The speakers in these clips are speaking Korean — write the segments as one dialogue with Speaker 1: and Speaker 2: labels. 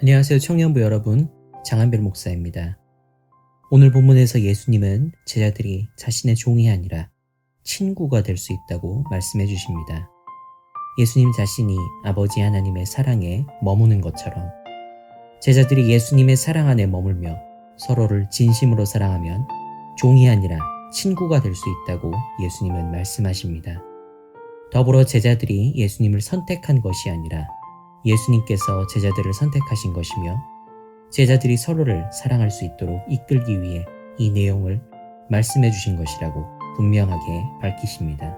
Speaker 1: 안녕하세요 청년부 여러분, 장한별 목사입니다. 오늘 본문에서 예수님은 제자들이 자신의 종이 아니라 친구가 될 수 있다고 말씀해 주십니다. 예수님 자신이 아버지 하나님의 사랑에 머무는 것처럼 제자들이 예수님의 사랑 안에 머물며 서로를 진심으로 사랑하면 종이 아니라 친구가 될 수 있다고 예수님은 말씀하십니다. 더불어 제자들이 예수님을 선택한 것이 아니라 예수님께서 제자들을 선택하신 것이며 제자들이 서로를 사랑할 수 있도록 이끌기 위해 이 내용을 말씀해 주신 것이라고 분명하게 밝히십니다.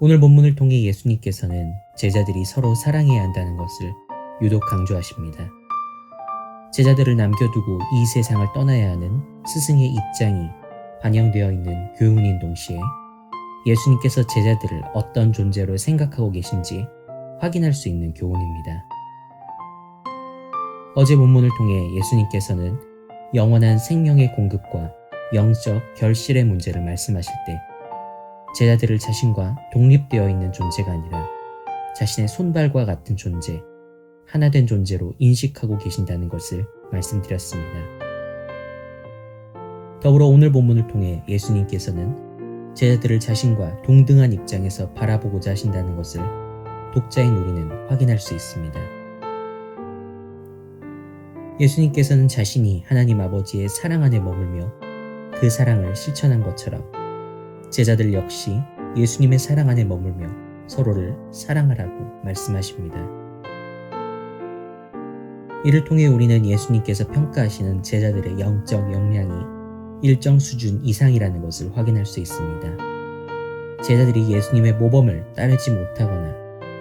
Speaker 1: 오늘 본문을 통해 예수님께서는 제자들이 서로 사랑해야 한다는 것을 유독 강조하십니다. 제자들을 남겨두고 이 세상을 떠나야 하는 스승의 입장이 반영되어 있는 교훈인 동시에 예수님께서 제자들을 어떤 존재로 생각하고 계신지 확인할 수 있는 교훈입니다. 어제 본문을 통해 예수님께서는 영원한 생명의 공급과 영적 결실의 문제를 말씀하실 때 제자들을 자신과 독립되어 있는 존재가 아니라 자신의 손발과 같은 존재, 하나 된 존재로 인식하고 계신다는 것을 말씀드렸습니다. 더불어 오늘 본문을 통해 예수님께서는 제자들을 자신과 동등한 입장에서 바라보고자 하신다는 것을 독자인 우리는 확인할 수 있습니다. 예수님께서는 자신이 하나님 아버지의 사랑 안에 머물며 그 사랑을 실천한 것처럼 제자들 역시 예수님의 사랑 안에 머물며 서로를 사랑하라고 말씀하십니다. 이를 통해 우리는 예수님께서 평가하시는 제자들의 영적 역량이 일정 수준 이상이라는 것을 확인할 수 있습니다. 제자들이 예수님의 모범을 따르지 못하거나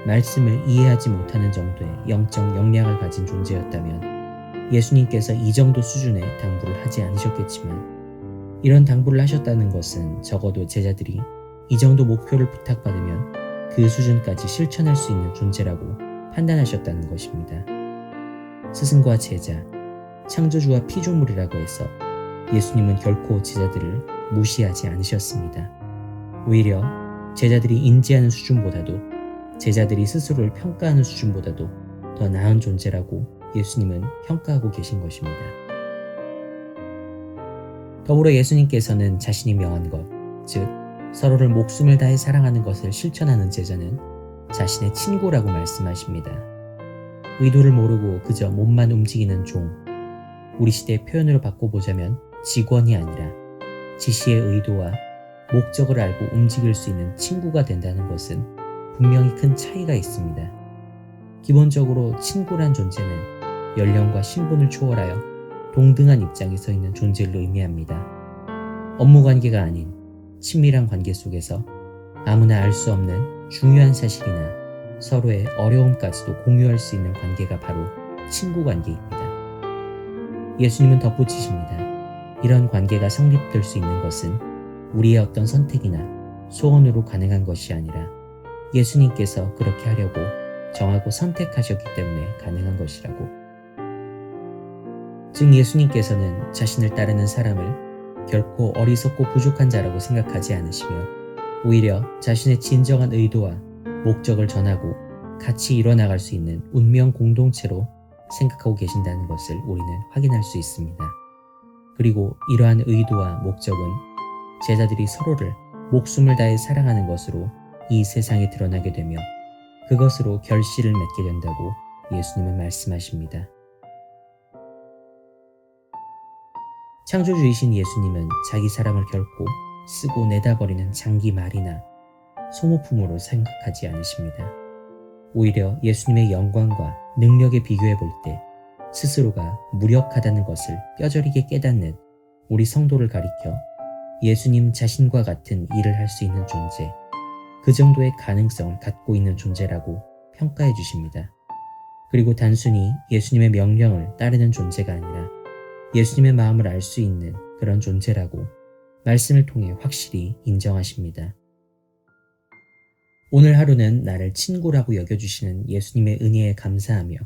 Speaker 1: 말씀을 이해하지 못하는 정도의 영적 역량을 가진 존재였다면 예수님께서 이 정도 수준의 당부를 하지 않으셨겠지만 이런 당부를 하셨다는 것은 적어도 제자들이 이 정도 목표를 부탁받으면 그 수준까지 실천할 수 있는 존재라고 판단하셨다는 것입니다. 스승과 제자, 창조주와 피조물이라고 해서 예수님은 결코 제자들을 무시하지 않으셨습니다. 오히려 제자들이 인지하는 수준보다도 제자들이 스스로를 평가하는 수준보다도 더 나은 존재라고 예수님은 평가하고 계신 것입니다. 더불어 예수님께서는 자신이 명한 것, 즉 서로를 목숨을 다해 사랑하는 것을 실천하는 제자는 자신의 친구라고 말씀하십니다. 의도를 모르고 그저 몸만 움직이는 종, 우리 시대의 표현으로 바꿔보자면 직원이 아니라 지시의 의도와 목적을 알고 움직일 수 있는 친구가 된다는 것은 분명히 큰 차이가 있습니다. 기본적으로 친구란 존재는 연령과 신분을 초월하여 동등한 입장에 서 있는 존재를 의미합니다. 업무 관계가 아닌 친밀한 관계 속에서 아무나 알 수 없는 중요한 사실이나 서로의 어려움까지도 공유할 수 있는 관계가 바로 친구 관계입니다. 예수님은 덧붙이십니다. 이런 관계가 성립될 수 있는 것은 우리의 어떤 선택이나 소원으로 가능한 것이 아니라 예수님께서 그렇게 하려고 정하고 선택하셨기 때문에 가능한 것이라고. 즉 예수님께서는 자신을 따르는 사람을 결코 어리석고 부족한 자라고 생각하지 않으시며 오히려 자신의 진정한 의도와 목적을 전하고 같이 이뤄나갈 수 있는 운명 공동체로 생각하고 계신다는 것을 우리는 확인할 수 있습니다. 그리고 이러한 의도와 목적은 제자들이 서로를 목숨을 다해 사랑하는 것으로 이 세상에 드러나게 되며 그것으로 결실을 맺게 된다고 예수님은 말씀하십니다. 창조주이신 예수님은 자기 사람을 결코 쓰고 내다버리는 장기 말이나 소모품으로 생각하지 않으십니다. 오히려 예수님의 영광과 능력에 비교해 볼 때 스스로가 무력하다는 것을 뼈저리게 깨닫는 우리 성도를 가리켜 예수님 자신과 같은 일을 할 수 있는 존재, 그 정도의 가능성을 갖고 있는 존재라고 평가해 주십니다. 그리고 단순히 예수님의 명령을 따르는 존재가 아니라 예수님의 마음을 알 수 있는 그런 존재라고 말씀을 통해 확실히 인정하십니다. 오늘 하루는 나를 친구라고 여겨주시는 예수님의 은혜에 감사하며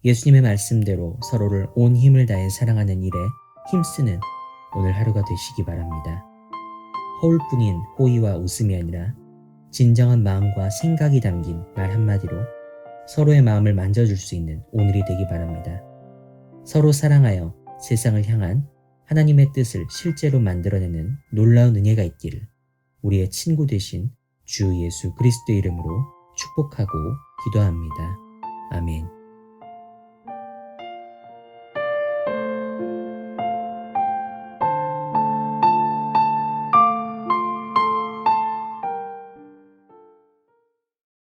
Speaker 1: 예수님의 말씀대로 서로를 온 힘을 다해 사랑하는 일에 힘쓰는 오늘 하루가 되시기 바랍니다. 허울뿐인 호의와 웃음이 아니라 진정한 마음과 생각이 담긴 말 한마디로 서로의 마음을 만져줄 수 있는 오늘이 되기 바랍니다. 서로 사랑하여 세상을 향한 하나님의 뜻을 실제로 만들어내는 놀라운 은혜가 있기를 우리의 친구 되신 주 예수 그리스도의 이름으로 축복하고 기도합니다. 아멘.